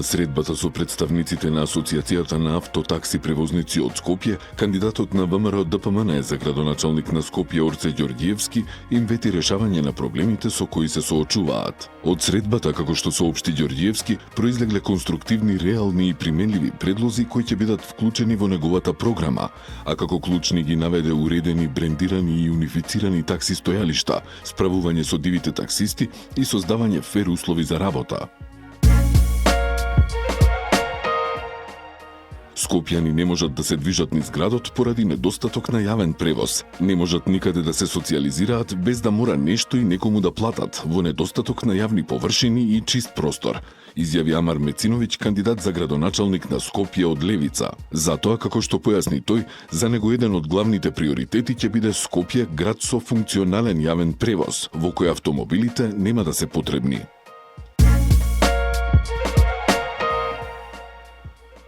На средбата со представниците на Асоциацијата на автотакси превозници од Скопје, кандидатот на ВМРО ДПМН за градоначалник на Скопје Орце Ѓорѓиевски им вети решавање на проблемите со кои се соочуваат. Од средбата, како што соопшти Ѓорѓиевски, произлегле конструктивни, реални и применливи предлози кои ќе бидат вклучени во неговата програма, а како клучни ги наведе уредени, брендирани и унифицирани такси стојалишта, справување со дивите таксисти и создавање фер услови за работа. Скопјани не можат да се движат низ градот поради недостаток на јавен превоз. Не можат никаде да се социјализираат без да мора нешто и некому да платат, во недостаток на јавни површини и чист простор, изјави Амар Мециновиќ, кандидат за градоначалник на Скопје од Левица. Затоа, како што појасни тој, за него еден од главните приоритети ќе биде Скопје град со функционален јавен превоз, во кој автомобилите нема да се потребни.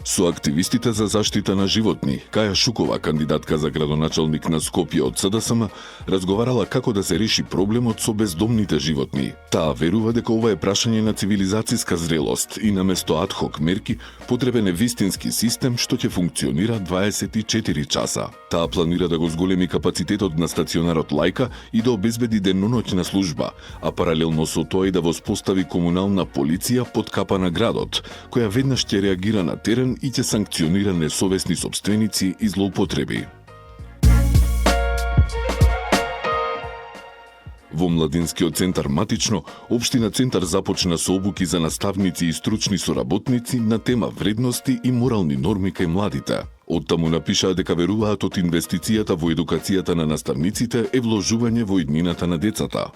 Со активистите за заштита на животни, Каја Шукова, кандидатка за градоначалник на Скопје од СДСМ, разговарала како да се реши проблемот со бездомните животни. Таа верува дека ова е прашање на цивилизацијска зрелост и наместо адхок мерки потребен е вистински систем што ќе функционира 24 часа. Таа планира да го зголеми капацитетот на стационарот Лајка и да обезбеди деноноќна служба, а паралелно со тоа и да воспостави комунална полиција под капа на градот, која веднаш ќе реагира на терен и ќе санкционира несовесни сопственици и злоупотреби. Во Младинскиот центар Матично, Општина Центар започна со обуки за наставници и стручни соработници на тема вредности и морални норми кај младите. Оттаму напишаа дека веруваат од инвестицијата во едукацијата на наставниците е вложување во иднината на децата.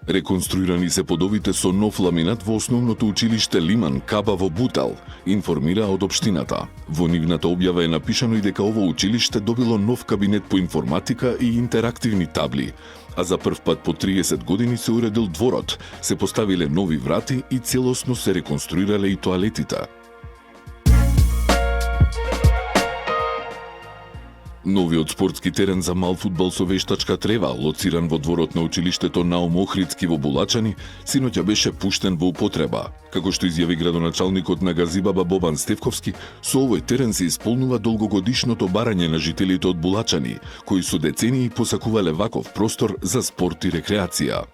Реконструирани се подовите со нов ламинат во основното училиште Лиман Каба во Бутел, информира од општината. Во нивната објава е напишано и дека ово училиште добило нов кабинет по информатика и интерактивни табли, а за прв пат по 30 години се уредил дворот, се поставиле нови врати и целосно се реконструирале и тоалетите. Новиот спортски терен за мал фудбал со вештачка трева, лоциран во дворот на училиштето Наум Охридски во Булачани, синоќа беше пуштен во употреба. Како што изјави градоначалникот на Газибаба Бобан Стевковски, со овој терен се исполнува долгогодишното барање на жителите од Булачани, кои со децении посакувале ваков простор за спорт и рекреација.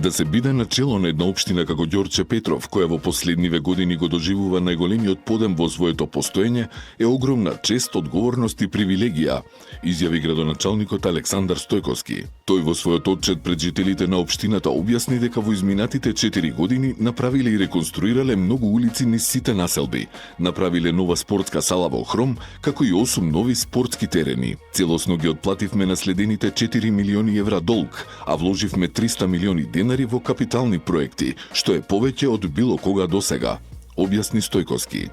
Да се биде на чело на една општина како Ѓорче Петров, која во последниве години го доживува најголемиот подем во своето постоење, е огромна чест, одговорност и привилегија, изјави градоначалникот Александар Стојковски. Тој во својот отчет пред жителите на општината објасни дека во изминатите 4 години направиле и реконструирале многу улици низ сите населби, направиле нова спортска сала во Хром, како и 8 нови спортски терени. Целосно ги отплативме наследените 4 милиони евра долг, а вложивме 300 милиони денари во капитални проекти, што е повеќе од било кога досега, објасни Стојковски.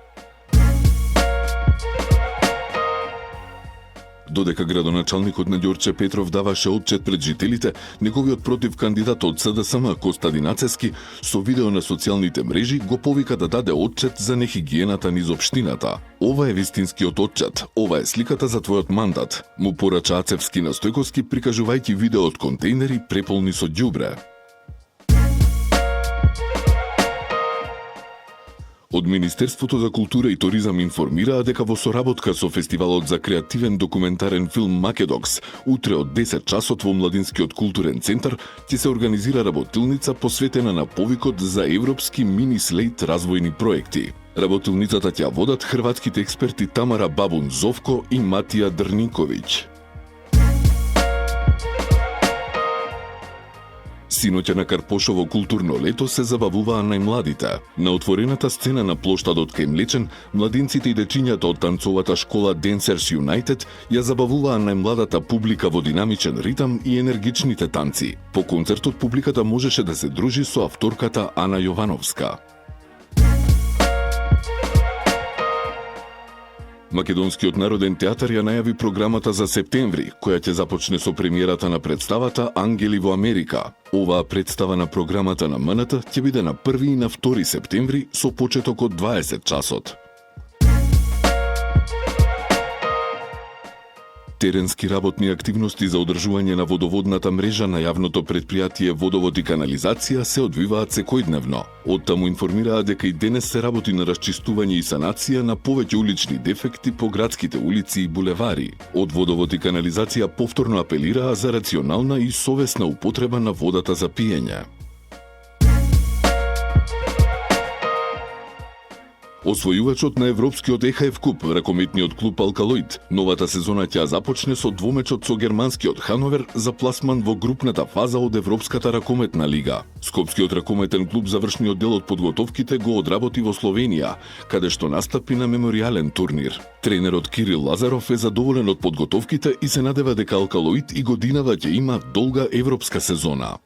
Додека градоначалникот на Ѓорче Петров даваше отчет пред жителите, неговиот против кандидат од СДСМ Костадин Ацевски со видео на социјалните мрежи го повика да даде отчет за нехигиената низ општината. Ова е вистинскиот отчет, ова е сликата за твојот мандат, му порача Ацевски на Стојковски прикажувајќи видео од контејнери преполни со ѓубре. Од Министерството за култура и туризам информираа дека во соработка со Фестивалот за креативен документарен филм Македокс, утре од 10 часот во Младинскиот културен центар ќе се организира работилница посветена на повикот за европски мини-слейт развојни проекти. Работилницата ќе водат хрватските експерти Тамара Бабун Зовко и Матија Дрниковиќ. Синоќа на Карпошово културно лето се забавуваа најмладите. На отворената сцена на плоштадот кај Млечен, младинците и дечињата од танцовата школа Dancers United ја забавуваа најмладата публика во динамичен ритам и енергичните танци. По концертот публиката можеше да се дружи со авторката Ана Јовановска. Македонскиот народен театар ја најави програмата за септември, која ќе започне со премиерата на представата Ангели во Америка. Оваа представа на програмата на МНТ ќе биде на 1 и на 2 септември со почеток од 20 часот. Теренски работни активности за одржување на водоводната мрежа на јавното претпријатие Водовод и канализација се одвиваат секојдневно. Оттаму информираа дека и денес се работи на расчистување и санација на повеќе улични дефекти по градските улици и булевари. Од Водовод и канализација повторно апелираа за рационална и совесна употреба на водата за пиење. Освојувачот на европскиот ЕХФ куп, ракометниот клуб Алкалоид, новата сезона ќе започне со двомечот со германскиот Хановер за пласман во групната фаза од Европската ракометна лига. Скопскиот ракометен клуб завршниот дел од подготовките го одработи во Словенија, каде што настапи на меморијален турнир. Тренерот Кирил Лазаров е задоволен од подготовките и се надева дека Алкалоид и годинава ќе има долга европска сезона.